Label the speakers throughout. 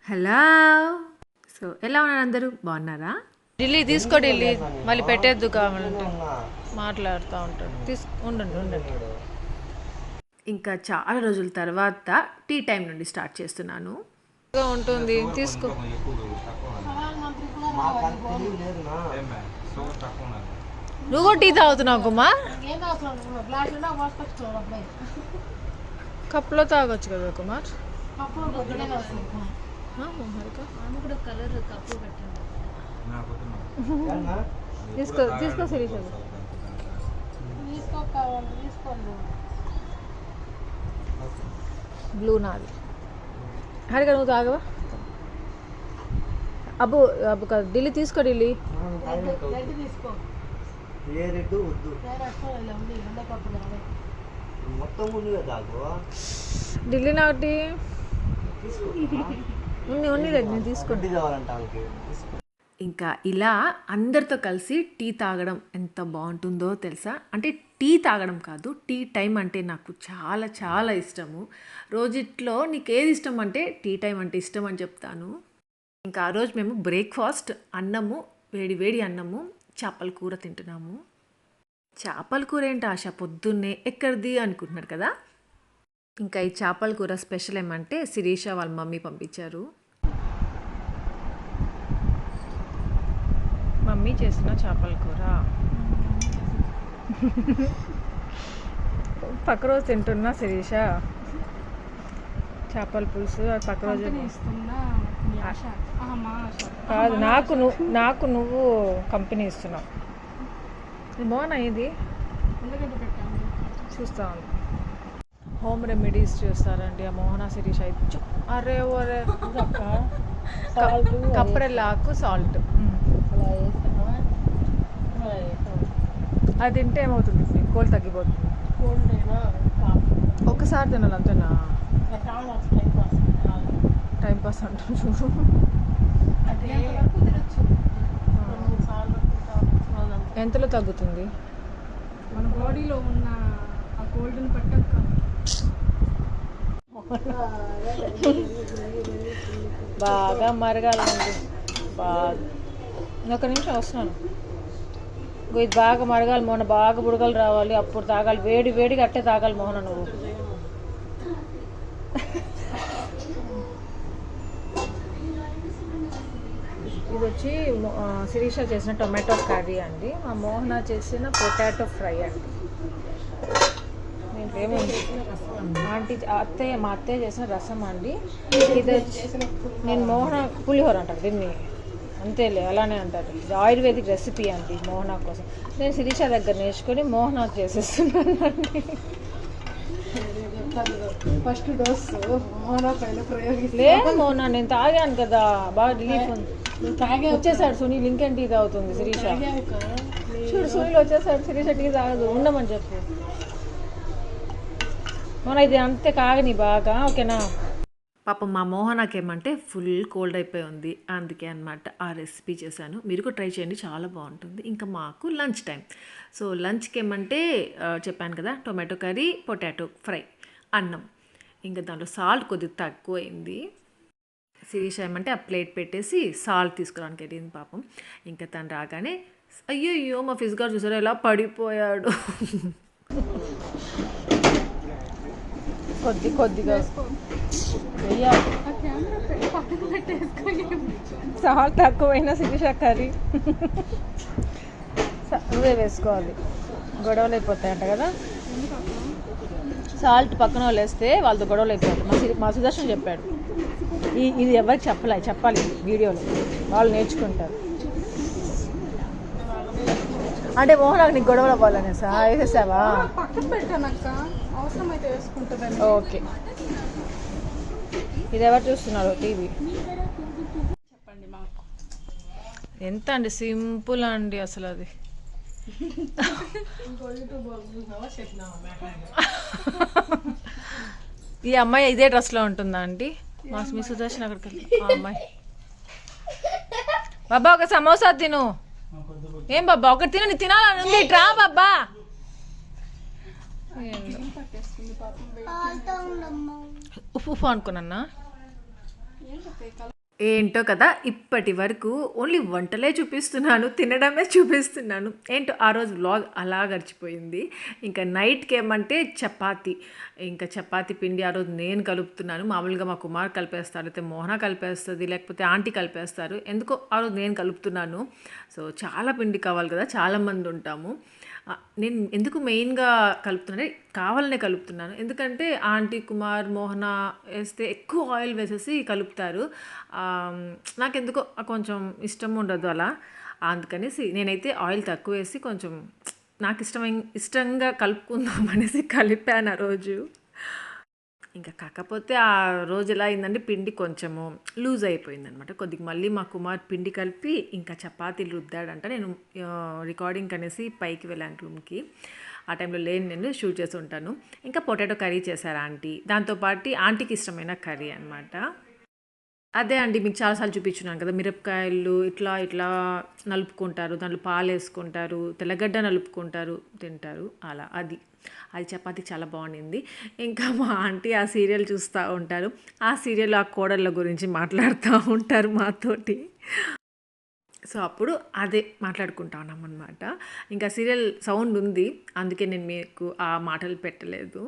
Speaker 1: Hello. So ఎలా ఉన్నారు అందరూ, బాగున్నారా?
Speaker 2: ఢిల్లీ తీసుకో, ఢిల్లీ మళ్ళీ పెట్టేద్దు కావాలంటే మాట్లాడుతూ ఉంటాడు. ఉండండి.
Speaker 1: ఇంకా చాలా రోజుల తర్వాత టీ టైం నుండి స్టార్ట్ చేస్తున్నాను.
Speaker 2: ఉంటుంది తీసుకో. నువ్వు టీ తాగుతున్నావు కుమార్? కప్లో తాగొచ్చు కదా కుమార్. తీసుకో శిరీష. బ్లూ నాది. హరిగా నువ్వు తాగవా? అబ్బు అబ్బు కాదు, ఢిల్లీ తీసుకో. ఢిల్లీ ఢిల్లీ నాటి ఉంది తీసుకోండి.
Speaker 1: ఇంకా ఇలా అందరితో కలిసి టీ తాగడం ఎంత బాగుంటుందో తెలుసా. అంటే టీ తాగడం కాదు, టీ టైం అంటే నాకు చాలా చాలా ఇష్టము. రోజుట్లో నీకు ఏది ఇష్టం అంటే టీ టైం అంటే ఇష్టం అని చెప్తాను. ఇంకా ఆ రోజు మేము బ్రేక్ఫాస్ట్ అన్నము, వేడి వేడి అన్నము, చేపల కూర తింటున్నాము. చేపల కూర ఏంటి ఆశ, పొద్దున్నే ఎక్కడిది అనుకుంటున్నారు కదా. ఇంకా ఈ చేపల కూర స్పెషల్ ఏమంటే శిరీష వాళ్ళ మమ్మీ పంపించారు.
Speaker 2: మమ్మీ చేసిన చేపల కూర పక్క రోజు తింటున్నా శిరీష. చేపల పులుసు పక్క రోజు కాదు, నాకు నువ్వు కంపెనీ ఇస్తున్నావు. బాగున్నా ఇది చూస్తా ఉంది. హోమ్ రెమెడీస్ చూస్తారండి ఆ మోహన శిరీష. అరే ఒరే కప్పరెల్లాకు సాల్ట్ అది తింటే ఏమవుతుంది? కోల్డ్ తగ్గిపోతుంది. ఒకసారి తినాలి అంతేనా? టైం పాస్ అంటాను చూడు. ఎంతలో తగ్గుతుంది?
Speaker 3: మన బాడీలో ఉన్న ఆ కోల్డ్ని పట్టక
Speaker 2: బాగా మరగాలండి. బాగా ఇంకొక నిమిషం వస్తున్నాను. ఇది బాగా మరగాలి మోహన, బాగా బుడగలు రావాలి, అప్పుడు తాగాలి. వేడి వేడిగా అట్టే తాగాలి మోహన నువ్వు. ఇది వచ్చి శిరీష చేసిన టొమాటో కర్రీ అండి. మా మోహన చేసిన పొటాటో ఫ్రై అండి. దీంట్లో ఏముంది ఆంటీ మా అత్తయ్య చేసిన రసం అండి. ఇది వచ్చి నేను మోహన పులిహోర అంటారు దీన్ని, అంతేలే అలానే అంటారు. ఇది ఆయుర్వేదిక్ రెసిపీ అండి మోహన కోసం. నేను శిరీష దగ్గర నేర్చుకొని మోహన చేసేస్తున్నాను అండి.
Speaker 3: ఫస్ట్ డోస్ మోహన పైన ప్రయోగిస్తే
Speaker 2: లేదు మోహన, నేను తాగాను కదా, బాగా రిలీఫ్ ఉంది. వచ్చేసాడు సునీల్, ఇంకేం టీ తాగుతుంది శిరీష. చూడు సునీల్ వచ్చేసాడు, శిరీష టీ తాగదు, ఉండమని చెప్పు. మన ఇది అంతే కాగని బాగా, ఓకేనా?
Speaker 1: పాపం మా మోహనకి ఏమంటే ఫుల్ కోల్డ్ అయిపోయి ఉంది, అందుకే అనమాట ఆ రెసిపీ చేశాను. మీరు కూడా ట్రై చేయండి, చాలా బాగుంటుంది. ఇంకా మాకు లంచ్ టైం. సో లంచ్కి ఏమంటే చెప్పాను కదా, టొమాటో కర్రీ, పొటాటో ఫ్రై, అన్నం. ఇంకా దాంట్లో సాల్ట్ కొద్దిగా తక్కువైంది. శిరీష ఏమంటే ఆ ప్లేట్ పెట్టేసి సాల్ట్ తీసుకురానికి వెళ్ళింది పాపం. ఇంకా తను రాగానే అయ్యో మా ఫిజ్ గారు చూసారా ఎలా పడిపోయాడు.
Speaker 2: కొద్దిగా సాల్ట్ తక్కువైనా శిరీష కర్రీ నువ్వే వేసుకోవాలి, గొడవలు అయిపోతాయంట కదా. సాల్ట్ పక్కన వాళ్ళు వేస్తే వాళ్ళతో గొడవలు అయిపోతాయి. మా సుదర్శన్ చెప్పాడు. ఇది ఎవరికి చెప్పాలి వీడియోలో, వాళ్ళు నేర్చుకుంటారు. అంటే మోహన్ నీకు గొడవలు అవ్వాలనే వేసేసావా? ఓకే. ఇది ఎవరు చూస్తున్నారు టీవీ?
Speaker 3: చెప్పండి మాకు.
Speaker 2: ఎంత అండి సింపుల్ అండి అసలు అది. ఈ అమ్మాయి ఇదే డ్రెస్లో ఉంటుందా అండి? మీ సుదర్శన్ అక్కడికి వెళ్ళి అమ్మాయి. బాబా ఒక సమోసా తిను. ఏం బాబా ఒకటి తిను, తినాలని ఉంది. ట్రా బాబా. ఉప్పు అనుకున్నా.
Speaker 1: ఏంటో కదా ఇప్పటి వరకు ఓన్లీ వంటలే చూపిస్తున్నాను, తినడమే చూపిస్తున్నాను. ఏంటో ఆ రోజు వ్లాగ్ అలా గడిచిపోయింది. ఇంకా నైట్కి ఏమంటే చపాతి, ఇంకా చపాతి పిండి ఆ రోజు నేను కలుపుతున్నాను. మామూలుగా మా కుమార్ కలిపేస్తారు, లేకపోతే మోహన కలిపేస్తుంది, లేకపోతే ఆంటీ కలిపేస్తారు. ఎందుకో ఆ రోజు నేను కలుపుతున్నాను. సో చాలా పిండి కావాలి కదా, చాలామంది ఉంటాము. నేను ఎందుకు మెయిన్గా కలుపుతున్నాను, కావాలనే కలుపుతున్నాను. ఎందుకంటే ఆంటీ, కుమార్, మోహన వేస్తే ఎక్కువ ఆయిల్ వేసేసి కలుపుతారు. నాకెందుకో కొంచెం ఇష్టం ఉండదు అలా. అందుకనేసి నేనైతే ఆయిల్ తక్కువ వేసి కొంచెం నాకు ఇష్టంగా కలుపుకుందాం అనేసి కలిపాను ఆ రోజు. ఇంకా కాకపోతే ఆ రోజు ఎలా అయిందంటే పిండి కొంచెము లూజ్ అయిపోయింది అనమాట. కొద్దిగా మళ్ళీ మా కుమార్ పిండి కలిపి ఇంకా చపాతీలు రుద్దాడంట. నేను రికార్డింగ్ అనేసి పైకి వెళ్ళాను రూమ్కి. ఆ టైంలో లేని, నేను షూట్ చేసి ఉంటాను. ఇంకా పొటాటో కర్రీ చేశారు ఆంటీ. దాంతోపాటు ఆంటీకి ఇష్టమైన కర్రీ అనమాట. అదే అండి, మీకు చాలాసార్లు చూపించున్నాను కదా, మిరపకాయలు ఇట్లా ఇట్లా నలుపుకుంటారు, దాంట్లో పాలు వేసుకుంటారు, తెల్లగడ్డ నలుపుకుంటారు, తింటారు అలా. అది చపాతీ చాలా బాగుండింది. ఇంకా మా ఆంటీ ఆ సీరియల్ చూస్తూ ఉంటారు. ఆ సీరియల్ ఆ కోడళ్ళ గురించి మాట్లాడుతూ ఉంటారు మాతోటి. సో అప్పుడు అదే మాట్లాడుకుంటా ఉన్నాం అనమాట. ఇంకా సీరియల్ సౌండ్ ఉంది, అందుకే నేను మీకు ఆ మాటలు పెట్టలేదు.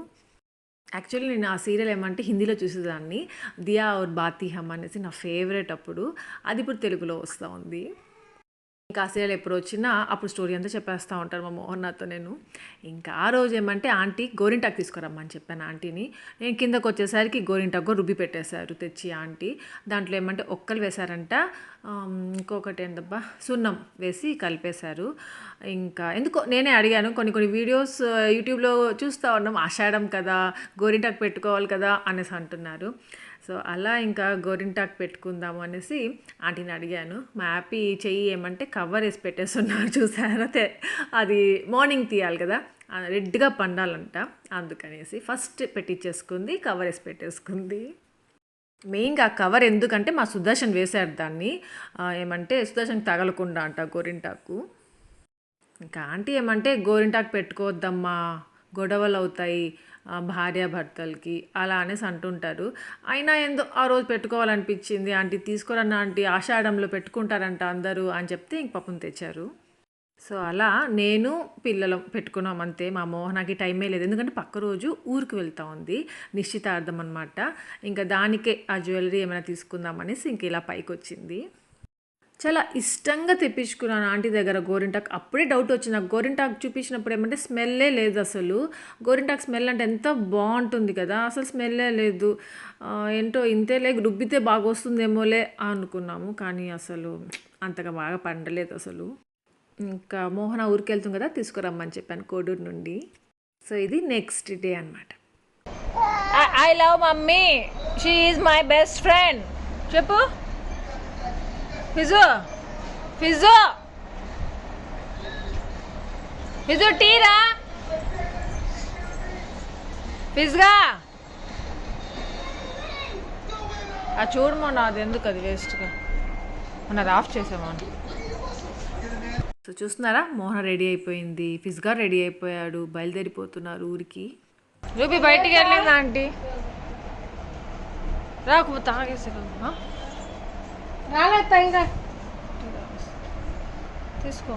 Speaker 1: యాక్చువల్లీ నేను ఆ సీరియల్ ఏమంటే హిందీలో చూసేదాన్ని. దియా ఔర్ బాతీ హమ్ అనేసి నా ఫేవరెట్ అప్పుడు. అది ఇప్పుడు తెలుగులో వస్తూ ఉంది. ఇంకా ఆ సీరియల్ ఎప్పుడు వచ్చినా అప్పుడు స్టోరీ అంతా చెప్పేస్తూ ఉంటారు మా మోహన్ నాతో. నేను ఇంకా ఆ రోజు ఏమంటే ఆంటీ గోరింటాకు తీసుకురమ్మని చెప్పాను ఆంటీని. నేను కిందకు వచ్చేసరికి గోరింటాకు రుబ్బి పెట్టేశారు తెచ్చి ఆంటీ. దాంట్లో ఏమంటే ఒక్కలు వేశారంట, ఇంకొకటి ఏందబ్బా సున్నం వేసి కలిపేశారు. ఇంకా ఎందుకో నేనే అడిగాను, కొన్ని వీడియోస్ యూట్యూబ్లో చూస్తూ ఉన్నాం, ఆషాఢం కదా గోరింటాకు పెట్టుకోవాలి కదా అనేసి అంటున్నారు. సో అలా ఇంకా గోరింటాకు పెట్టుకుందాము అనేసి ఆంటీని అడిగాను. మా హ్యాపీ చెయ్యి ఏమంటే కవర్ వేసి పెట్టేస్తున్నారు చూసారా. అది మార్నింగ్ తీయాలి కదా, రెడ్గా పండాలంట, అందుకనేసి ఫస్ట్ పెట్టించేసుకుంది, కవర్ వేసి పెట్టేసుకుంది. మెయిన్గా కవర్ ఎందుకంటే మా సుదర్శన్ వేశారు దాన్ని, ఏమంటే సుదర్శన్ తగలకుండా అంట గోరింటాకు. ఇంకా ఆంటీ ఏమంటే గోరింటాకు పెట్టుకోవద్దమ్మా, గొడవలు అవుతాయి భార్యాభర్తలకి అలా అనేసి అంటుంటారు. అయినా ఏందో ఆ రోజు పెట్టుకోవాలనిపించింది. ఆంటీ తీసుకోరన్న ఆంటీ, ఆషాఢంలో పెట్టుకుంటారంట అందరూ అని చెప్తే ఇంక పాపం తెచ్చారు. సో అలా నేను పిల్లలు పెట్టుకున్నాం అంతే. మా మోహనాకి టైమే లేదు, ఎందుకంటే పక్క రోజు ఊరికి వెళ్తా ఉంది, నిశ్చితార్థం అనమాట. ఇంకా దానికే ఆ జ్యువెలరీ ఏమైనా తీసుకుందాం అనేసి ఇంక ఇలా పైకి వచ్చింది. చాలా ఇష్టంగా తెప్పించుకున్నాను ఆంటీ దగ్గర గోరింటాకు. అప్పుడే డౌట్ వచ్చింది నాకు, గోరింటాకు చూపించినప్పుడు ఏమంటే స్మెల్లే లేదు అసలు. గోరింటాకు స్మెల్ అంటే ఎంత బాగుంటుంది కదా, అసలు స్మెల్లే లేదు. ఏంటో ఇంతేలే, రుబ్బితే బాగా వస్తుందేమోలే అనుకున్నాము, కానీ అసలు అంతగా బాగా పండలేదు అసలు. ఇంకా మోహన ఊరికి వెళ్తుంది కదా, తీసుకురమ్మని చెప్పాను కోడూరు నుండి. సో ఇది నెక్స్ట్ డే అనమాట.
Speaker 2: I love mummy, she is my best friend. చెప్పు ఫిజు, ఫిజు, ఫిజు టీరా, ఫిజ్గా ఆ చూడు మొన్న, అది ఎందుకు అది వేస్ట్గా మొన్న అది ఆఫ్ చేసామని.
Speaker 1: సో చూస్తున్నారా, మోహన రెడీ అయిపోయింది, ఫిజ్గా రెడీ అయిపోయాడు, బయలుదేరిపోతున్నారు ఊరికి.
Speaker 2: రూబీ బయటికి వెళ్ళిందా ఆంటీ? రాకు తాగేసి రాలేదు, తీసుకో.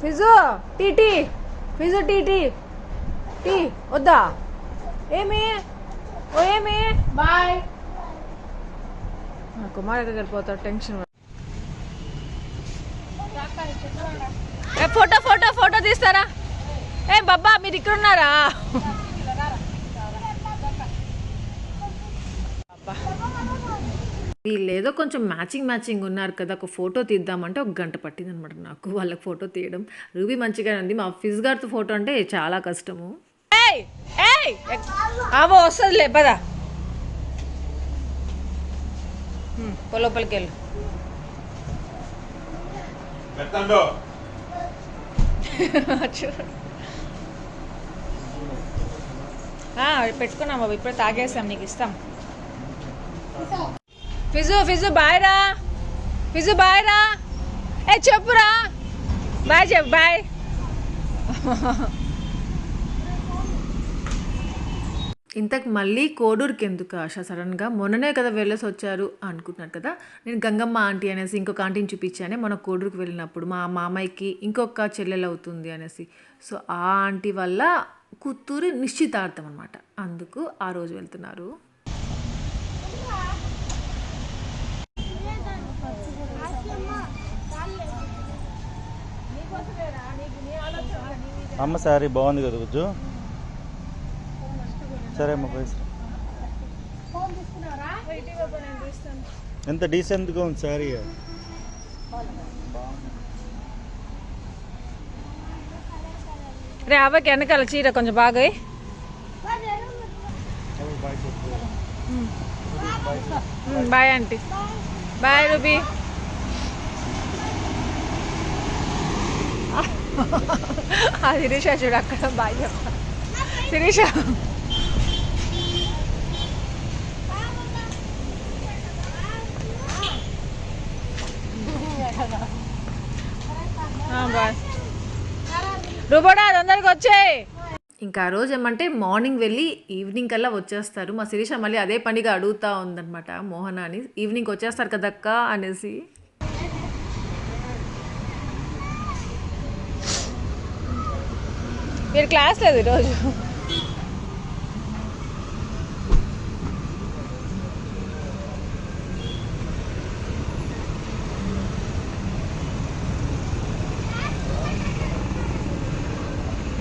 Speaker 2: ఫిజు టీ, ఫిజు టీ వద్దా? ఏమి ఓ ఏమి బాయ్. కుమార్ దగ్గర వెళ్ళిపోతాడు, టెన్షన్. ఫోటో తీస్తారా? ఏ బాబా మీరు ఇక్కడ ఉన్నారా?
Speaker 1: వీళ్ళేదో కొంచెం మ్యాచింగ్ ఉన్నారు కదా, ఒక ఫోటో తీద్దామంటే 1 గంట పట్టింది అనమాట నాకు వాళ్ళకి ఫోటో తీయడం. రూబీ మంచిగా ఉంది, మా ఫిజ్ గారితో ఫోటో అంటే చాలా కష్టము.
Speaker 2: అవో వస్తుందిలే పదా, లోపలికి వెళ్ళు. పెట్టుకున్నాం బాబు, ఇప్పుడే తాగేసాం, నీకు ఇస్తాం. ఫిజు బాయ్ రా, ఫిజు బాయ్ రా, ఏ చెప్పురా బాయ్, చెప్పు బాయ్.
Speaker 1: ఇంతకు మళ్ళీ కోడూరుకి ఎందుకు ఆశ సడన్గా? మొన్ననే కదా వెళ్ళేసి వచ్చారు అనుకుంటున్నారు కదా. నేను గంగమ్మ ఆంటీ అనేసి ఇంకొక ఆంటీని చూపించానే మొన్న కోడూరుకి వెళ్ళినప్పుడు, మా మామయ్యకి ఇంకొక చెల్లెలు అవుతుంది అనేసి. సో ఆ ఆంటీ వల్ల కూతురు నిశ్చితార్థం అనమాట, అందుకు ఆ రోజు వెళ్తున్నారు.
Speaker 4: అమ్మ శారీ బాగుంది కదా గుజ్జు. సరే అమ్మ పైసా ఎంత డీసెంట్గా ఉంది శారీ.
Speaker 2: రే అవ్వకి వెనకాల చీర కొంచెం బాగా బాయ్ ఆంటీ. Bye ruby. ఆ శిరీష చూడు అక్కడ బాయ్ చెప్ప. శిరీష బాయ్. రూబోడా తొందరగా వచ్చేయి.
Speaker 1: ఇంకా ఆ రోజు ఏమంటే మార్నింగ్ వెళ్ళి ఈవినింగ్ కల్లా వచ్చేస్తారు. మా శిరీష మళ్ళీ అదే పనిగా అడుగుతూ ఉందన్నమాట మోహనాని, ఈవినింగ్ వచ్చేస్తారు కదక్క అనేసి.
Speaker 2: మీరు క్లాస్ లేదు ఈరోజు.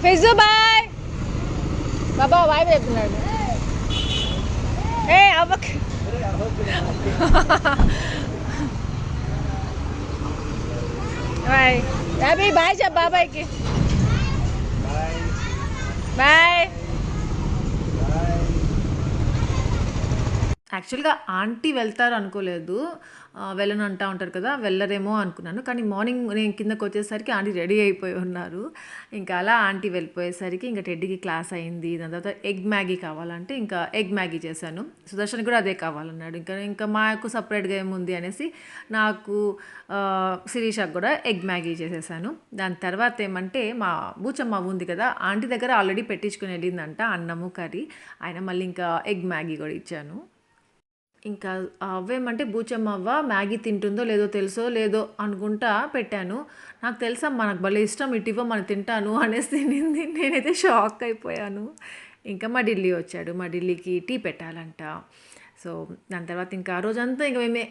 Speaker 2: ఫిజు బాయ్. బాబా బాయ్ చెప్తున్నాడు. ఏ అవ్వకి బాయ్. అభి బాయ్ చెప్ప బాబాయ్కి. బాయ్.
Speaker 1: యాక్చువల్గా ఆంటీ వెళ్తారు అనుకోలేదు, వెళ్ళను అంటూ ఉంటారు కదా, వెళ్ళరేమో అనుకున్నాను. కానీ మార్నింగ్ నేను కిందకు వచ్చేసరికి ఆంటీ రెడీ అయిపోయి ఉన్నారు. ఇంకా అలా ఆంటీ వెళ్ళిపోయేసరికి ఇంకా టెడ్డీకి క్లాస్ అయింది. దాని తర్వాత ఎగ్ మ్యాగీ కావాలంటే ఇంకా ఎగ్ మ్యాగీ చేశాను. సుదర్శన్ కూడా అదే కావాలన్నాడు. ఇంకా మాకు సపరేట్గా ఏముంది అనేసి నాకు శిరీషకు కూడా ఎగ్ మ్యాగీ చేసేసాను. దాని తర్వాత ఏమంటే మా బూచమ్మ ఉంది కదా, ఆంటీ దగ్గర ఆల్రెడీ పెట్టించుకుని వెళ్ళిందంట అన్నము కర్రీ. ఆయన మళ్ళీ ఇంకా ఎగ్ మ్యాగీ కూడా ఇచ్చాను. ఇంకా అవ్వేమంటే బూచమ్మవ్వ మ్యాగీ తింటుందో లేదో తెలుసో లేదో అనుకుంటా పెట్టాను. నాకు తెలుసమ్మా, నాకు భలే ఇష్టం, ఇటివ్వ మనం తింటాను అనేసి తినింది. నేనైతే షాక్ అయిపోయాను. ఇంకా మా ఢిల్లీ వచ్చాడు, మా ఢిల్లీకి టీ పెట్టాలంట. సో దాని తర్వాత ఇంకా ఆ రోజంతా ఇంకా మేమే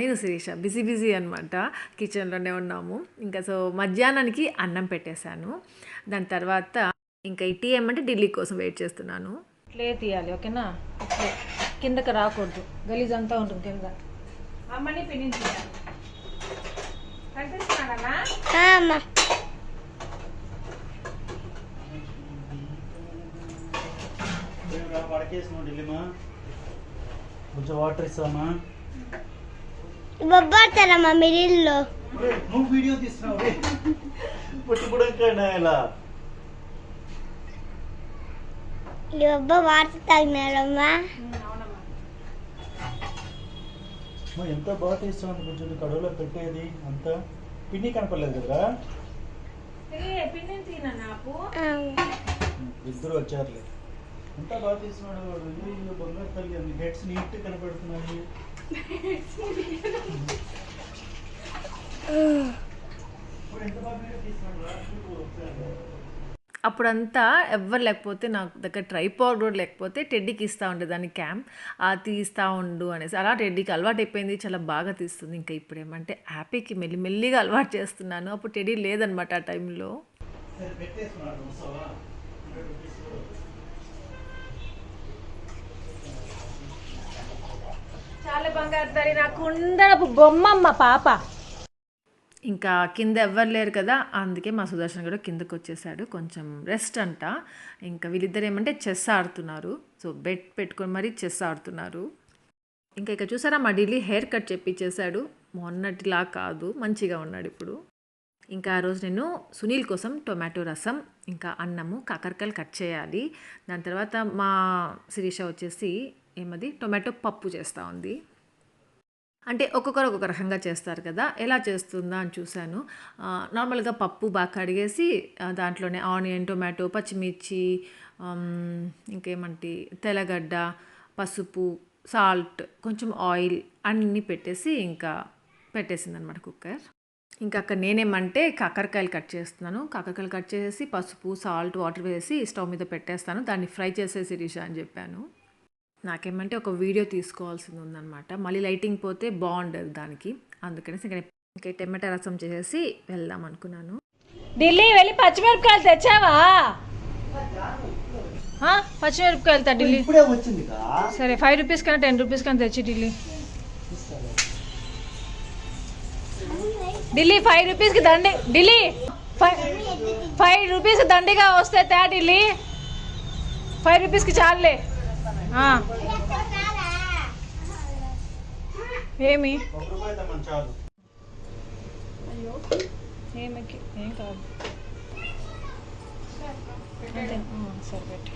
Speaker 1: నేను శిరీష బిజీ అనమాట, కిచెన్లోనే ఉన్నాము. ఇంకా సో మధ్యాహ్నానికి అన్నం పెట్టేశాను. దాని తర్వాత ఇంకా ఈ టీ ఏమంటే ఢిల్లీ కోసం వెయిట్ చేస్తున్నాను.
Speaker 2: ఇట్లే తీయాలి ఓకేనా, ఇట్లే కిందకి రాకూడదు, గలీజ్ అంతా ఉంటుంది కింద. అమ్మని పిన్ని తీయాలి. కనిపిస్తున్నాడన్నా
Speaker 4: పడకేసినావు ఢిల్లీమా, కొంచెం వాటర్ ఇస్తామా.
Speaker 5: బొబ్బడతారమ్మా మీరు ఇల్లు.
Speaker 4: నువ్వు వీడియో తీస్తున్నావు పుట్టిపుడంకైనా ఇలా
Speaker 5: ఈ బొబ్బ వాటర్ తాగినారమ్మా.
Speaker 4: ఎంత బాగా తీస్తున్నావు, కొంచెం కడుగులో పెట్టేది అంతా పిన్ని కనపడలేదు కదరా.
Speaker 2: పిన్ని తినా నాకు
Speaker 4: ఇద్దరు వచ్చారులే, ఎంత బాగా తీస్తున్నాడు వాడు. బంగారు తల్లి అన్ని హెడ్స్ నీట్ కనపడుతున్నాయి. ఎంత బాగా తీస్తున్నాడు.
Speaker 1: అప్పుడంతా ఎవ్వరు లేకపోతే నాకు దగ్గర ట్రైపాడ్ కూడా లేకపోతే టెడ్డీకి ఇస్తూ ఉండే దాన్ని క్యామ్, తీస్తూ ఉండు అనేసి. అలా టెడ్డీకి అలవాటు అయిపోయింది, చాలా బాగా తీస్తుంది. ఇంకా ఇప్పుడు ఏమంటే హ్యాపీకి మెల్లిమెల్లిగా అలవాటు చేస్తున్నాను. అప్పుడు టెడ్డీ లేదనమాట ఆ టైంలో.
Speaker 2: చాలా బంగారు తల్లి, నాకు ఉండడపు బొమ్మమ్మ పాప.
Speaker 1: ఇంకా కింద ఎవ్వరు లేరు కదా, అందుకే మా సుదర్శన్ కూడా కిందకు వచ్చేసాడు, కొంచెం రెస్ట్ అంట. ఇంకా వీళ్ళిద్దరు ఏమంటే చెస్ ఆడుతున్నారు. సో బెట్ పెట్టుకొని మరీ చెస్ ఆడుతున్నారు. ఇంకా ఇక్కడ చూసారా మా ఢిల్లీ హెయిర్ కట్ చెప్పిచ్చేసాడు, మొన్నటిలా కాదు, మంచిగా ఉన్నాడు ఇప్పుడు. ఇంకా ఆ రోజు నేను సునీల్ కోసం టొమాటో రసం, ఇంకా అన్నము, కాకరకాయలు కట్ చేయాలి. దాని తర్వాత మా శిరీష వచ్చేసి ఏమది టొమాటో పప్పు చేస్తూ ఉంది. అంటే ఒక్కొక్కరు ఒక్కొక్క రకంగా చేస్తారు కదా, ఎలా చేస్తుందా అని చూశాను. నార్మల్గా పప్పు బాగా కడిగేసి దాంట్లోనే ఆనియన్, టొమాటో, పచ్చిమిర్చి, ఇంకేమంటే తెల్లగడ్డ, పసుపు, సాల్ట్, కొంచెం ఆయిల్ అన్నీ పెట్టేసి ఇంకా పెట్టేసిందనమాట కుక్కర్. ఇంకా అక్కడ నేనేమంటే కాకరకాయలు కట్ చేస్తున్నాను. కాకరకాయలు కట్ చేసేసి పసుపు, సాల్ట్, వాటర్ వేసి స్టవ్ మీద పెట్టేస్తాను. దాన్ని ఫ్రై చేసేసి రిషా అని చెప్పాను. నాకేమంటే ఒక వీడియో తీసుకోవాల్సింది ఉందన్నమాట. మళ్ళీ లైటింగ్ పోతే బాగుండదు దానికి, అందుకనేసి ఇంకా టమాటా రసం చేసేసి వెళ్దాం అనుకున్నాను.
Speaker 2: ఢిల్లీ వెళ్ళి పచ్చిమిరపకాయలు తెచ్చావా? పచ్చిమిరపకాయలు తా ఢిల్లీ.
Speaker 4: ఇప్పుడే వచ్చింది కా.
Speaker 2: సరే 5 రూపీస్ కన్నా 10 రూపీస్ కన్నా తెచ్చి ఢిల్లీ. ఢిల్లీ 5 రూపీస్కి దండి. ఢిల్లీ 5 రూపీస్ దండిగా వస్తే తా ఢిల్లీ. 5 రూపీస్కి చాలులే. ఏమి ఏమికి ఏం కాదు. సరే పెట్టి.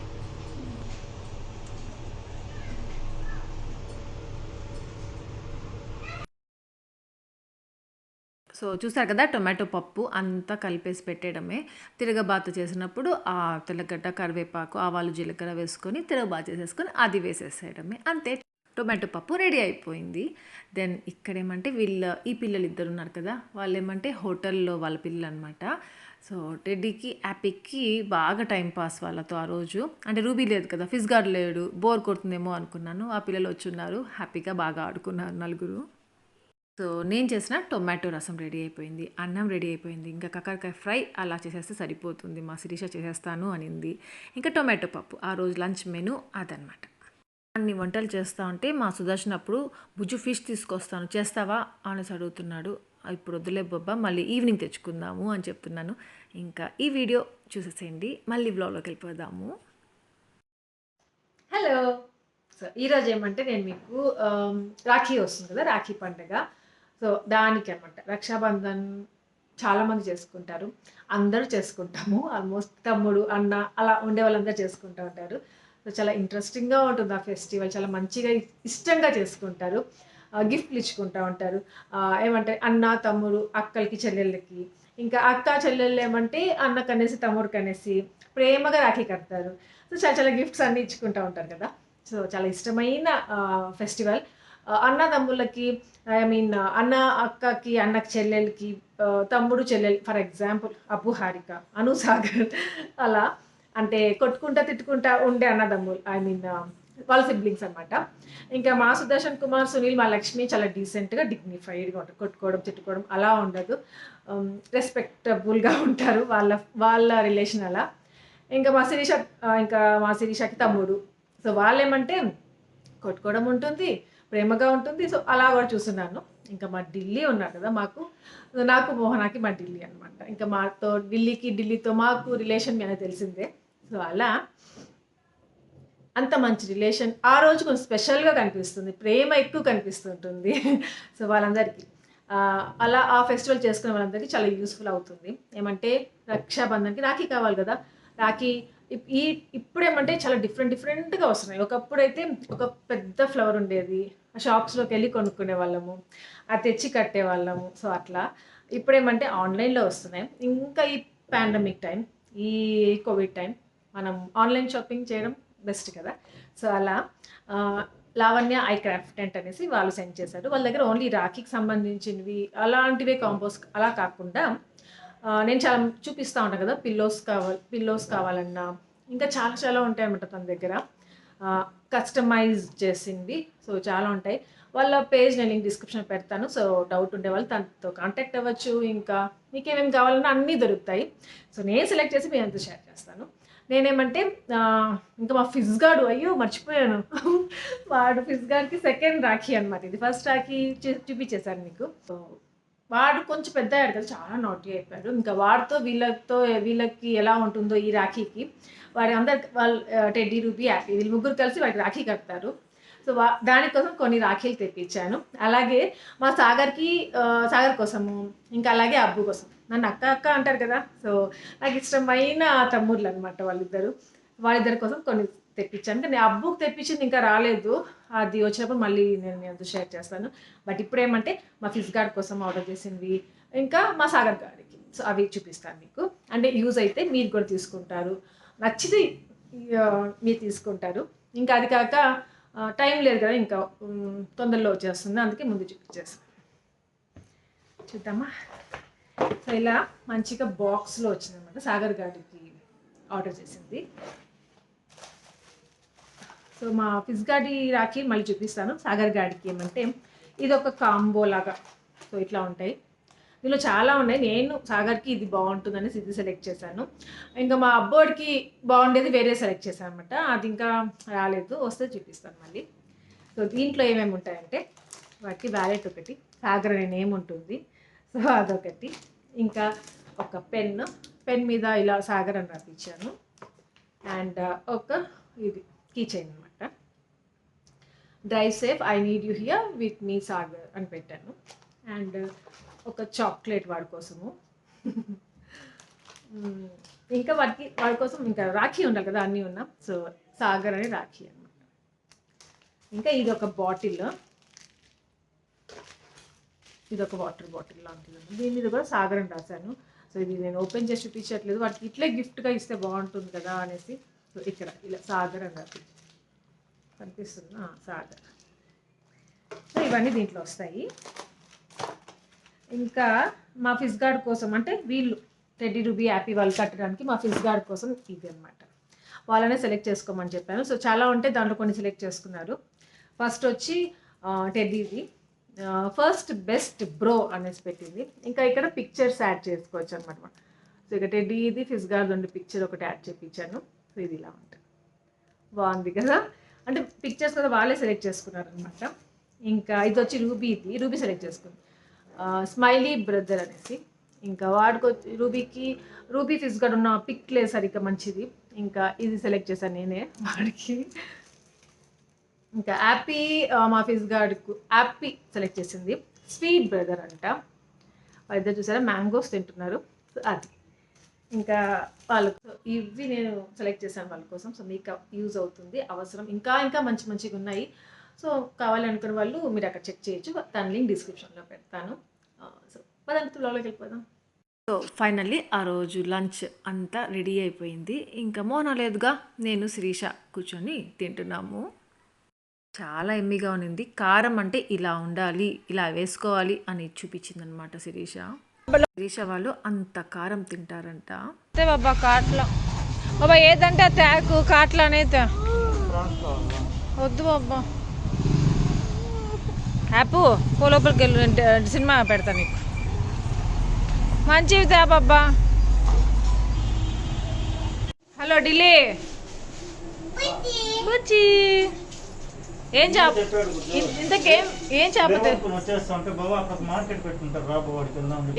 Speaker 1: సో చూసారు కదా, టొమాటో పప్పు అంతా కలిపేసి పెట్టేయడమే. తిరగబాత చేసినప్పుడు ఆ తెల్లగడ్డ, కరివేపాకు, ఆవాలు, జీలకర్ర వేసుకొని తిరగబాత చేసేసుకొని అది వేసేసేయడమే, అంతే. టొమాటో పప్పు రెడీ అయిపోయింది. దెన్ ఇక్కడేమంటే ఈ పిల్లలు ఇద్దరు ఉన్నారు కదా, వాళ్ళు ఏమంటే హోటల్లో వాళ్ళ పిల్లలు అనమాట. సో టెడ్డీకి, యాపీకి బాగా టైం పాస్ వాళ్ళతో ఆ రోజు. అంటే రూబీ లేదు కదా, ఫిజ్ గార్డ్ లేడు, బోర్ కొడుతుందేమో అనుకున్నాను. ఆ పిల్లలు వచ్చి ఉన్నారు, హ్యాపీగా బాగా ఆడుకున్నారు నలుగురు. సో నేను చేసిన టొమాటో రసం రెడీ అయిపోయింది, అన్నం రెడీ అయిపోయింది. ఇంకా కాకరకాయ ఫ్రై అలా చేసేస్తే సరిపోతుంది. మా శిరీష చేసేస్తాను అనింది. ఇంకా టొమాటో పప్పు ఆ రోజు లంచ్ మెనూ అదనమాట. అన్ని వంటలు చేస్తూ ఉంటే మా సుదర్శన్ అప్పుడు బుజ్జు ఫిష్ తీసుకొస్తాను చేస్తావా అనేసి అడుగుతున్నాడు. ఇప్పుడు వద్దులే బాబా, మళ్ళీ ఈవినింగ్ తెచ్చుకుందాము అని చెప్తున్నాను. ఇంకా ఈ వీడియో చూసేసేయండి, మళ్ళీ వ్లాగ్లోకి వెళ్ళిపోదాము. హలో. సో ఈరోజు ఏమంటే నేను మీకు రాఖీ వస్తుంది కదా, రాఖీ పండుగ. సో దానికి అనమాట, రక్షాబంధన్ చాలామంది చేసుకుంటారు, అందరూ చేసుకుంటాము. ఆల్మోస్ట్ తమ్ముడు, అన్న అలా ఉండే వాళ్ళందరూ చేసుకుంటూ ఉంటారు. సో చాలా ఇంట్రెస్టింగ్గా ఉంటుంది ఆ ఫెస్టివల్, చాలా మంచిగా ఇష్టంగా చేసుకుంటారు. గిఫ్ట్లు ఇచ్చుకుంటూ ఉంటారు. ఏమంటే అన్న, తమ్ముడు, అక్కలకి, చెల్లెళ్ళకి. ఇంకా అక్క చెల్లెళ్ళు ఏమంటే అన్నకు అనేసి, తమ్ముడికి అనేసి ప్రేమగా రాఖీ కడతారు. సో చాలా చాలా గిఫ్ట్స్ అన్నీ ఇచ్చుకుంటూ ఉంటారు కదా. సో చాలా ఇష్టమైన ఫెస్టివల్. అన్న తమ్ముళ్ళకి, ఐ మీన్ అన్న అక్కకి, అన్నకి చెల్లెలకి, తమ్ముడు చెల్లెలు, ఫర్ ఎగ్జాంపుల్ అబ్బు, హారిక, అను, సాగర్, అలా అంటే కొట్టుకుంటా తిట్టుకుంటా ఉండే అన్నదమ్ములు, ఐ మీన్ వాళ్ళ సిబ్లింగ్స్ అనమాట. ఇంకా మా సుదర్శన్ కుమార్, సునీల్, మా లక్ష్మి చాలా డీసెంట్గా, డిగ్నిఫైడ్గా ఉంటారు. కొట్టుకోవడం తిట్టుకోవడం అలా ఉండదు, రెస్పెక్టబుల్గా ఉంటారు వాళ్ళ రిలేషన్ అలా. ఇంకా మా శిరీషకి తమ్ముడు. సో వాళ్ళేమంటే కొట్టుకోవడం ఉంటుంది, ప్రేమగా ఉంటుంది. సో అలా కూడా చూస్తున్నాను. ఇంకా మా ఢిల్లీ ఉన్నారు కదా, నాకు మోహనాకి మా ఢిల్లీ అనమాట. ఇంకా మాతో ఢిల్లీతో మాకు రిలేషన్ మీద తెలిసిందే. సో అలా అంత మంచి రిలేషన్ ఆ రోజు కొంచెం స్పెషల్గా కనిపిస్తుంది, ప్రేమ ఎక్కువ కనిపిస్తుంటుంది. సో వాళ్ళందరికీ అలా ఆ ఫెస్టివల్ చేసుకునే వాళ్ళందరికీ చాలా యూస్ఫుల్ అవుతుంది. ఏమంటే రక్షాబంధన్కి రాఖీ కావాలి కదా, రాఖీ ఇప్పుడేమంటే చాలా డిఫరెంట్గా వస్తున్నాయి. ఒకప్పుడైతే ఒక పెద్ద ఫ్లవర్ ఉండేది, ఆ షాప్స్లోకి వెళ్ళి కొనుక్కునే వాళ్ళము, అది తెచ్చి కట్టేవాళ్ళము. సో అట్లా ఇప్పుడేమంటే ఆన్లైన్లో వస్తున్నాయి. ఇంకా ఈ పాండమిక్ టైం, ఈ కోవిడ్ టైం, మనం ఆన్లైన్ షాపింగ్ చేయడం బెస్ట్ కదా. సో అలా లావణ్య ఐ క్రాఫ్ట్ అనేసి వాళ్ళు సెండ్ చేశారు. వాళ్ళ దగ్గర ఓన్లీ రాఖీకి సంబంధించినవి అలాంటివే కాంపోస్ అలా కాకుండా నేను చాలా చూపిస్తూ ఉంటాను కదా, పిల్లోస్ కావాలన్నా ఇంకా చాలా ఉంటాయి అన్నమాట తన దగ్గర, కస్టమైజ్ చేసింది. సో చాలా ఉంటాయి. వాళ్ళ పేజ్ నేను లింక్ డిస్క్రిప్షన్ పెడతాను. సో డౌట్ ఉండే వాళ్ళు తనతో కాంటాక్ట్ అవ్వచ్చు. ఇంకా మీకేమేమి కావాలన్నా అన్నీ దొరుకుతాయి. సో నేను సెలెక్ట్ చేసి మీ అంతా షేర్ చేస్తాను. నేనేమంటే ఇంకా మా ఫిజ్ గార్డు, అయ్యో మర్చిపోయాను, వాడు ఫిజ్ గార్డ్కి సెకండ్ రాఖీ అనమాట. ఇది ఫస్ట్ రాఖీ చూపించేశాను మీకు. సో వాడు కొంచెం పెద్ద అయ్యాడు కదా, చాలా నాటీ అయిపోయాడు. ఇంకా వాడితో వీళ్ళకి ఎలా ఉంటుందో ఈ రాఖీకి, వాళ్ళ టెడ్డీ, రూబీ, యాపీ, వీళ్ళు ముగ్గురు కలిసి వాడికి రాఖీ కడతారు. సో దానికోసం కొన్ని రాఖీలు తెప్పించాను. అలాగే మా సాగర్ కోసము, ఇంకా అలాగే అబ్బు కోసం. నన్ను అక్క అంటారు కదా. సో నాకు ఇష్టమైన తమ్ముళ్ళు అనమాట వాళ్ళిద్దరు కోసం కొన్ని
Speaker 2: తెప్పించాను. కానీ అబ్బుకి తెప్పించింది ఇంకా రాలేదు, అది వచ్చినప్పుడు మళ్ళీ నేను మీతో షేర్ చేస్తాను. బట్ ఇప్పుడు ఏమంటే మా ఫిజ్ గార్డ్ కోసం ఆర్డర్ చేసింది, ఇంకా మా సాగర్ గారికి, సో అవి చూపిస్తాను మీకు. అంటే యూజ్ అయితే మీరు కూడా తీసుకుంటారు, నచ్చితే మీరు తీసుకుంటారు. ఇంకా అది కాక టైం లేదు కదా, ఇంకా తొందరలో వచ్చేస్తుంది, అందుకే ముందు చూపించేస్తాను. చూద్దామా. సో ఇలా మంచిగా బాక్స్లో వచ్చిందనమాట, సాగర్ గారికి ఆర్డర్ చేసింది. సో మా ఫిజ్ గాడి రాఖీ మళ్ళీ చూపిస్తాను. సాగర్ గాడికి ఏమంటే ఇది ఒక కాంబో లాగా, సో ఇట్లా ఉంటాయి. దీనిలో చాలా ఉన్నాయి, నేను సాగర్కి ఇది బాగుంటుందని ఇది సెలెక్ట్ చేశాను. ఇంకా మా అబ్బోడికి బాగుండేది వేరే సెలెక్ట్ చేశాను అనమాట, అది ఇంకా రాలేదు, వస్తే చూపిస్తాను మళ్ళీ. సో దీంట్లో ఏమేమి ఉంటాయంటే వాటికి వ్యాలెట్ ఒకటి, సాగర్ అనే నేమ్ ఉంటుంది, సో అదొకటి. ఇంకా ఒక పెన్ మీద ఇలా సాగర్ అని రాపించాను. అండ్ ఒక ఇది కీ చైన్ అనమాట, drive safe I need you here with me Sagar అని పెట్టాను. అండ్ ఒక చాక్లెట్ వాడి కోసము. ఇంకా వాడి కోసం ఇంకా రాఖీ ఉండాలి కదా, అన్నీ ఉన్నాం. సో సాగర్ అని రాఖీ అనమాట. ఇంకా ఇది ఒక బాటిల్, ఇది ఒక వాటర్ బాటిల్ లాంటిది, దీని మీద కూడా సాగర్ అని రాశాను. సో ఇది నేను ఓపెన్ చేసి చూపించట్లేదు, వాటికి ఇట్లే గిఫ్ట్గా ఇస్తే బాగుంటుంది కదా అనేసి. సో ఇక్కడ ఇలా సాగర్ అని రాసి కనిపిస్తుంది, సాగర్. సో ఇవన్నీ దీంట్లో వస్తాయి. ఇంకా మా ఫిజ్ గార్డ్ కోసం, అంటే వీళ్ళు టెడ్డీ రూబీ హ్యాపీ వాళ్ళు కట్టడానికి మా ఫిజ్ గార్డ్ కోసం ఇది అనమాట, వాళ్ళనే సెలెక్ట్ చేసుకోమని చెప్పాను. సో చాలా ఉంటే దాంట్లో కొన్ని సెలెక్ట్ చేసుకున్నారు. ఫస్ట్ వచ్చి టెడ్డీది ఫస్ట్ బెస్ట్ బ్రో అనేసి పెట్టింది. ఇంకా ఇక్కడ పిక్చర్స్ యాడ్ చేసుకోవచ్చు అనమాట. సో ఇక టెడ్డీది ఫిజ్ గార్డ్ ఉండి పిక్చర్ ఒకటి యాడ్ చేయించాను. సో ఇది ఇలా ఉంటుంది, బాగుంది కదా. అంటే పిక్చర్స్ కదా వాళ్ళే సెలెక్ట్ చేసుకున్నారనమాట. ఇంకా ఇది వచ్చి రూబీ సెలెక్ట్ చేసుకుంది, స్మైలీ బ్రదర్ అనేసి. ఇంకా రూబీ ఫిజ్ గార్డ్ ఉన్న పిక్లే సరిగ్గా మంచిది, ఇంకా ఇది సెలెక్ట్ చేశాను నేనే వాడికి. ఇంకా యాపీ మా ఫిజ్ గార్డ్కు యాపీ సెలెక్ట్ చేసింది, స్వీట్ బ్రదర్ అంట. వాళ్ళిద్దరు చూసారా మ్యాంగోస్ తింటున్నారు, అది. ఇంకా వాళ్ళకు ఇవి నేను సెలెక్ట్ చేశాను వాళ్ళ కోసం. సో మీకు యూజ్ అవుతుంది, అవసరం. ఇంకా మంచిగా ఉన్నాయి. సో కావాలనుకున్న వాళ్ళు మీరు అక్కడ చెక్ చేయొచ్చు, దాని లింక్ డిస్క్రిప్షన్లో పెడతాను. సో పదంతా లోపలికి వెళ్ళిపోదాం.
Speaker 1: సో ఫైనల్లీ ఆ రోజు లంచ్ అంతా రెడీ అయిపోయింది. ఇంకా మోనా లేదుగా, నేను శిరీష కూర్చొని తింటున్నాము. చాలా ఎమ్మిగా ఉన్నింది. కారం అంటే ఇలా ఉండాలి, ఇలా వేసుకోవాలి అని చూపించింది అనమాట శిరీష వాళ్ళు అంత కారం తింటారంట.
Speaker 2: అంతే బాబా, కాట్ల బాబా ఏదంటే తేకు కాట్ల అనేది వద్దు బాబా. హ్యాపీ పో లోపలికి వెళ్ళి సినిమా పెడతా నీకు, మంచివి తే బాబా. హలో ఢిల్లీ బుచ్చి, ఏం చేప ఇంతకేం ఏం చేప,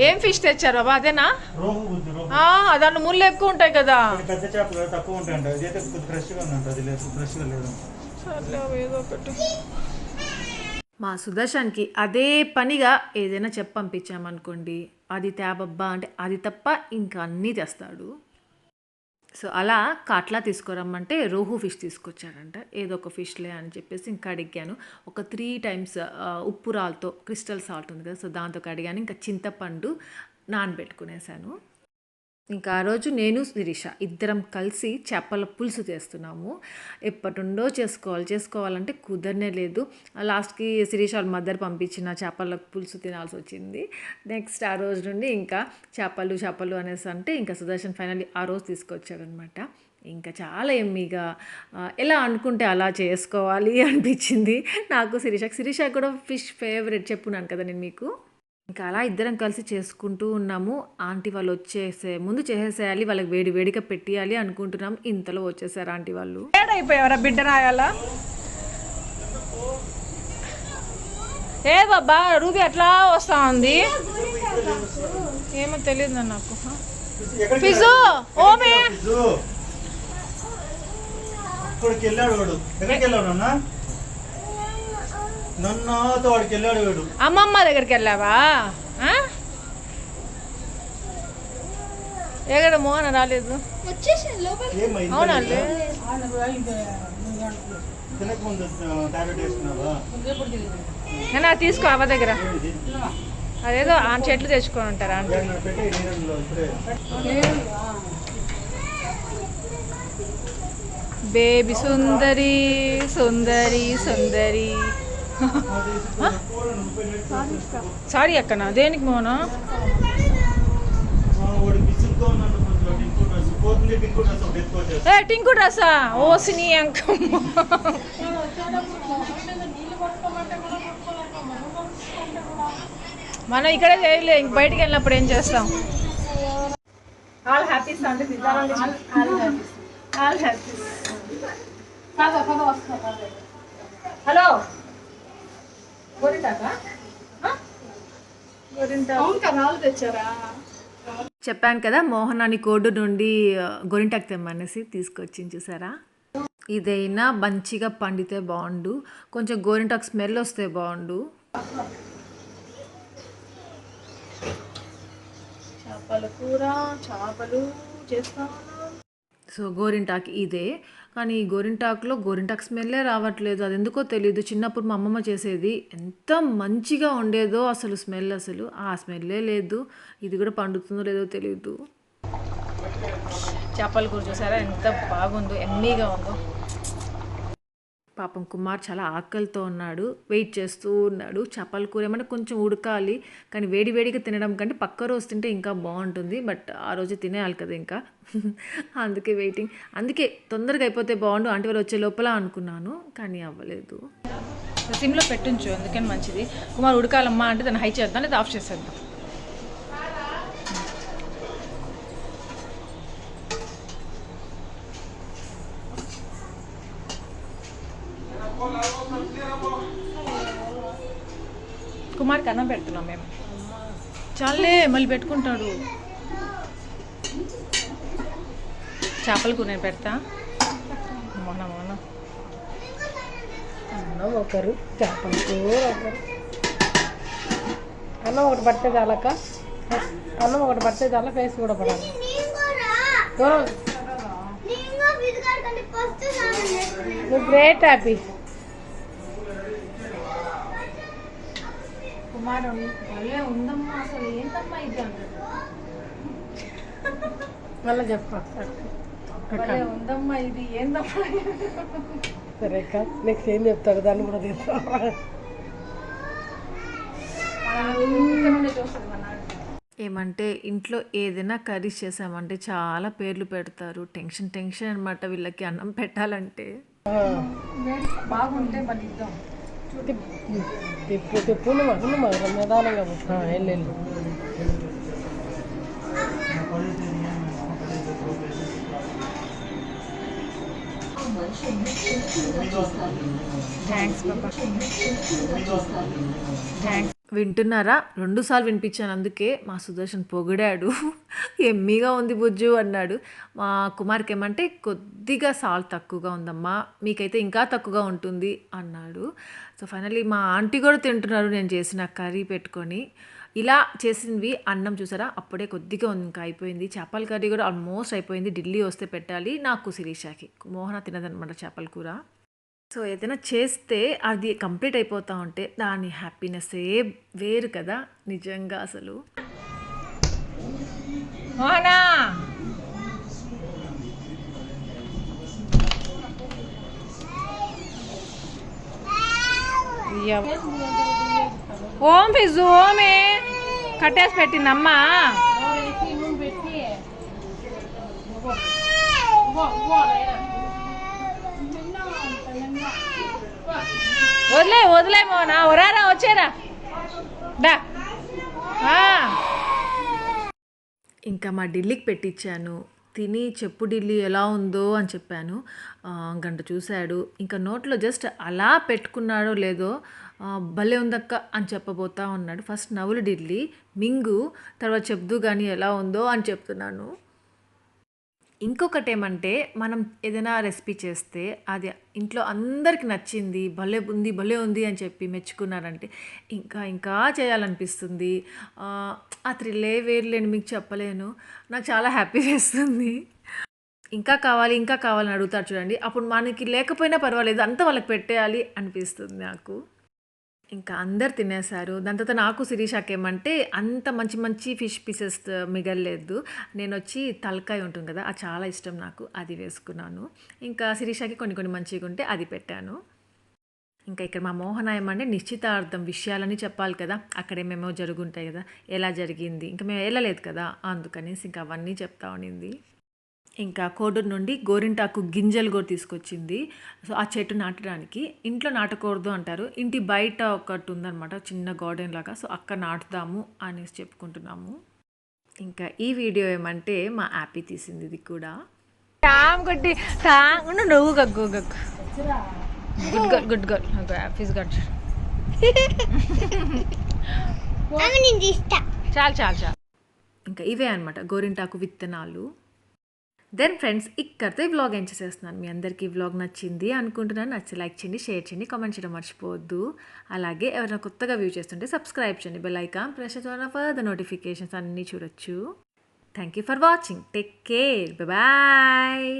Speaker 2: ఏం ఫిష్ తెచ్చారు బాబా? అదేనా, దాంట్లో ముళ్ళు ఎక్కువ ఉంటాయి కదా. ఏదో ఒకటి.
Speaker 1: మా సుదర్శన్కి అదే పనిగా ఏదైనా చెప్పి పంపించామనుకోండి, అది తేబబ్బా అంటే అది తప్ప ఇంకా అన్నీ తెస్తాడు. సో అలా కాట్లా తీసుకురమ్మంటే రోహు ఫిష్ తీసుకొచ్చారంట, ఏదో ఒక ఫిష్లే అని చెప్పేసి ఇంకా అడిగాను. ఒక 3 times ఉప్పు రాళ్ళతో, క్రిస్టల్ సాల్ట్ ఉంది కదా, సో దాంతో కడిగాను. ఇంకా చింతపండు నానబెట్టుకునేసాను. ఇంకా ఆ రోజు నేను శిరీష ఇద్దరం కలిసి చేపల పులుసు చేస్తున్నాము. ఎప్పటిండో చేసుకోవాలంటే కుదరనే లేదు. లాస్ట్కి శిరీష వాళ్ళ మదర్ పంపించిన చేపల పులుసు తినాల్సి వచ్చింది. నెక్స్ట్ ఆ రోజు నుండి ఇంకా చేపలు అనేసి అంటే ఇంకా సుదర్శన్ ఫైనల్లీ ఆ రోజు తీసుకొచ్చాడనమాట. ఇంకా చాలా ఎమ్మీగా ఎలా అనుకుంటే అలా చేసుకోవాలి అనిపించింది నాకు. శిరీష కూడా ఫిష్ ఫేవరెట్ చెప్పున్నాను కదా నేను మీకు. ఇంకా అలా ఇద్దరం కలిసి చేసుకుంటూ ఉన్నాము. ఆంటీ వాళ్ళు వచ్చేసే ముందు చేసేసేయాలి, వాళ్ళకి వేడిగా పెట్టేయాలి అనుకుంటున్నాం. ఇంతలో వచ్చేసారు ఆంటీ వాళ్ళు.
Speaker 2: అయిపోయావరా బిడ్డ రాయాలా? ఏ బాబా రూబీ ఎట్లా వస్తా ఉంది, ఏమో తెలియదు నాకు. ఫిజు ఓమే అమ్మమ్మ దగ్గరికి వెళ్ళావా? ఏగడ మోహన రాలేదు.
Speaker 4: ఏమైంది?
Speaker 2: అవునండి.
Speaker 4: తినకముందు టాబ్లెట్ వేసుకున్నావా?
Speaker 2: నేను అది తీసుకో అవ్వ దగ్గర.
Speaker 4: ఏమిటి?
Speaker 2: అదేదో ఆ చెట్లు తెచ్చుకొని ఉంటారా అంటే.
Speaker 4: ఏమన్నా పెట్టి నీళ్ళలో ఇప్పుడే.
Speaker 2: బేబీ సుందరి సుందరి సుందరి. సారీ అక్కన దేనికి మోహన?
Speaker 4: వాడు విసురుతో ఉన్నాడు కొంచెం టింకు డ్రెస్. పోతుంది టింకు డ్రెస్ ఒకటి ఎత్తుకొచ్చేసి.
Speaker 2: ఏ టింకు డ్రస్సా? ఓసిని అంకమ్మ. మనం ఇక్కడే చేయలే, ఇంక బయటికి వెళ్ళినప్పుడు ఏం చేస్తాం? ఆల్ హ్యాపీస్ అంటే ఆల్ హ్యాపీస్. హలో గోరింటాకా?
Speaker 3: రాళ్ళు తెచ్చారా?
Speaker 1: చెప్పాను కదా మోహనాని కోడు నుండి గోరింటాకు తెమ్మనేసి తీసుకొచ్చింది చూసారా. ఇదైనా మంచిగా పండితే బాగుండు, కొంచెం గోరింటాకు స్మెల్ వస్తే బాగుండు.
Speaker 2: చేపల కూర, చేపలు చేస్తాను.
Speaker 1: సో గోరింటాకు ఇదే, కానీ ఈ గోరింటాకులో గోరింటాకు స్మెల్లే రావట్లేదు. అది ఎందుకో తెలియదు. చిన్నప్పుడు మా అమ్మమ్మ చేసేది ఎంత మంచిగా ఉండేదో, అసలు స్మెల్ అసలు ఆ స్మెల్లే లేదు. ఇది కూడా పండుతుందో లేదో తెలియదు.
Speaker 2: చేపల కూర చూసారా ఎంత బాగుందో, ఎమ్మీగా ఉందో.
Speaker 1: పాపం కుమార్ చాలా ఆకలితో ఉన్నాడు, వెయిట్ చేస్తూ ఉన్నాడు. చేపల కూర ఏమంటే కొంచెం ఉడకాలి, కానీ వేడి వేడిగా తినడం కంటే పక్క రోజు తింటే ఇంకా బాగుంటుంది. బట్ ఆ రోజు తినేయాలి కదా ఇంకా. అందుకే వెయిటింగ్. అందుకే తొందరగా అయిపోతే బాగుండు ఆంటీ వారు వచ్చే లోపల అనుకున్నాను, కానీ అవ్వలేదు.
Speaker 2: సిమ్లో పెట్టించు, అందుకని మంచిది. కుమార్ ఉడకాలమ్మా అంటే దాన్ని హై చేద్దాం, లేదా ఆఫ్ చేసేద్దాం. కుమార్కి అన్నం పెడుతున్నాం మేము. చాలే మళ్ళీ పెట్టుకుంటాడు. చేపల కూర నేను పెడతా. మొన్న
Speaker 6: అన్నం ఒకరు, చేపల కూర ఒకరు. అన్నం ఒకటి పడితే చాలక్క, అన్నం ఒకటి పడితే చాలా ఫేస్ కూడా పడాలి. దూరం నువ్వు గ్రేట్ హ్యాపీ.
Speaker 2: కుమార్ భలే ఉందమ్మా, అసలు ఏంటమ్మా ఇది అంటారు.
Speaker 6: మళ్ళీ చెప్పు.
Speaker 2: భలే ఉందమ్మా ఇది ఏందమ్మా.
Speaker 6: సరే అక్క, నెక్స్ట్ ఏం చెప్తాడు దాన్ని కూడా తీసుకో.
Speaker 1: ఏమంటే ఇంట్లో ఏదైనా కర్రీస్ చేసామంటే చాలా పేర్లు పెడతారు. టెన్షన్ అనమాట వీళ్ళకి అన్నం పెట్టాలంటే.
Speaker 2: బాగుంటే మళ్ళీ ఇద్దాం.
Speaker 6: తిప్పు తిప్పు నువ్వు నిదానంగా వెళ్ళు.
Speaker 2: థ్యాంక్స్ బాబా, థ్యాంక్స్.
Speaker 1: వింటున్నారా? 2 సార్లు వినిపించాను. అందుకే మా సుదర్శన్ పొగిడాడు. ఎమ్మీగా ఉంది బుజ్జు అన్నాడు. మా కుమార్కి ఏమంటే కొద్దిగా సాల్ట్ తక్కువగా ఉందమ్మా, మీకైతే ఇంకా తక్కువగా ఉంటుంది అన్నాడు. సో ఫైనల్లీ మా ఆంటీ కూడా తింటున్నారు నేను చేసిన కర్రీ పెట్టుకొని. ఇలా చేసినవి అన్నం చూసారా, అప్పుడే కొద్దిగా ఉంది, ఇంకా అయిపోయింది. చేపల కర్రీ కూడా ఆల్మోస్ట్ అయిపోయింది. ఢిల్లీ వస్తే పెట్టాలి నాకు, శిరీషాకి. మోహన తినదనమాట చేపల కూర. సో ఏదైనా చేస్తే అది కంప్లీట్ అయిపోతూ ఉంటే దాని హ్యాపీనెస్సే వేరు కదా నిజంగా అసలు.
Speaker 2: మోహనా ఓం ఫిజు ఓమే కట్టేసి పెట్టిందమ్మా. వదిలే మోనా, ఒరారా వచ్చేరా డా.
Speaker 1: ఇంకా మా ఢిల్లీకి పెట్టించాను. తిని చెప్పు ఢిల్లీ ఎలా ఉందో అని చెప్పాను. గంట చూశాడు. ఇంకా నోట్లో జస్ట్ అలా పెట్టుకున్నాడో లేదో భలే ఉందక్క అని చెప్పబోతా ఉన్నాడు. ఫస్ట్ నవ్వులు ఢిల్లీ మింగు, తర్వాత చెప్దు కానీ ఎలా ఉందో అని చెప్తున్నాను. ఇంకొకటి ఏమంటే మనం ఏదైనా రెసిపీ చేస్తే అది ఇంట్లో అందరికి నచ్చింది, భలే ఉంది అని చెప్పి మెచ్చుకున్నారంటే ఇంకా ఇంకా చేయాలనిపిస్తుంది. ఆ థ్రిల్లే వేరులేండి, మీకు చెప్పలేను. నాకు చాలా హ్యాపీ వేస్తుంది. ఇంకా కావాలని అడుగుతారు చూడండి, అప్పుడు మనకి లేకపోయినా పర్వాలేదు అంతా వాళ్ళకి పెట్టేయాలి అనిపిస్తుంది నాకు. ఇంకా అందరు తినేసారు. దాని తర్వాత నాకు శిరీషకి ఏమంటే అంత మంచి మంచి ఫిష్ పీసెస్ మిగలలేదు. నేనొచ్చి తలకాయ ఉంటుంది కదా, అది చాలా ఇష్టం నాకు, అది వేసుకున్నాను. ఇంకా శిరీషకి కొన్ని మంచిగా ఉంటే అది పెట్టాను. ఇంకా ఇక్కడ మా మోహన ఏమంటే నిశ్చితార్థం విషయాలని చెప్పాలి కదా, అక్కడ ఏమేమో జరుగుంటాయి కదా, ఎలా జరిగింది, ఇంకా మేము వెళ్ళలేదు కదా, అందుకనేసి ఇంకా అవన్నీ చెప్తా ఉండింది. ఇంకా కోడూరు నుండి గోరింటాకు గింజలు కూడా తీసుకొచ్చింది. సో ఆ చెట్టు నాటడానికి. ఇంట్లో నాటకూడదు అంటారు, ఇంటి బయట ఒకటి ఉందన్నమాట చిన్న గార్డెన్ లాగా, సో అక్కడ నాటుదాము అనేసి చెప్పుకుంటున్నాము. ఇంకా ఈ వీడియో ఏమంటే మా యాపీ తీసింది, ఇది కూడా.
Speaker 2: కొట్టి నువ్వు గగ్గు గుడ్ గర్ల్ హ్యాపీస్ గడ్.
Speaker 5: నేను తీస్తా.
Speaker 2: చాలు.
Speaker 1: ఇంకా ఇవే అనమాట గోరింటాకు విత్తనాలు. దెన్ ఫ్రెండ్స్, ఇక్కడితో ఈ వ్లాగ్ ఎండ్ చేసేస్తున్నాను. మీ అందరికీ ఈ వ్లాగ్ నచ్చింది అనుకుంటున్నాను. నచ్చితే లైక్ చేయండి, షేర్ చేయండి, కామెంట్ చేయడం మర్చిపోవద్దు. అలాగే ఎవరైనా కొత్తగా వ్యూ చేస్తుంటే సబ్స్క్రైబ్ చేయండి, బెల్ ఐకాన్ ప్రెస్ చేయడం ఫర్దర్ నోటిఫికేషన్స్ అన్నీ చూడొచ్చు. Thank you for watching. Take care. Bye.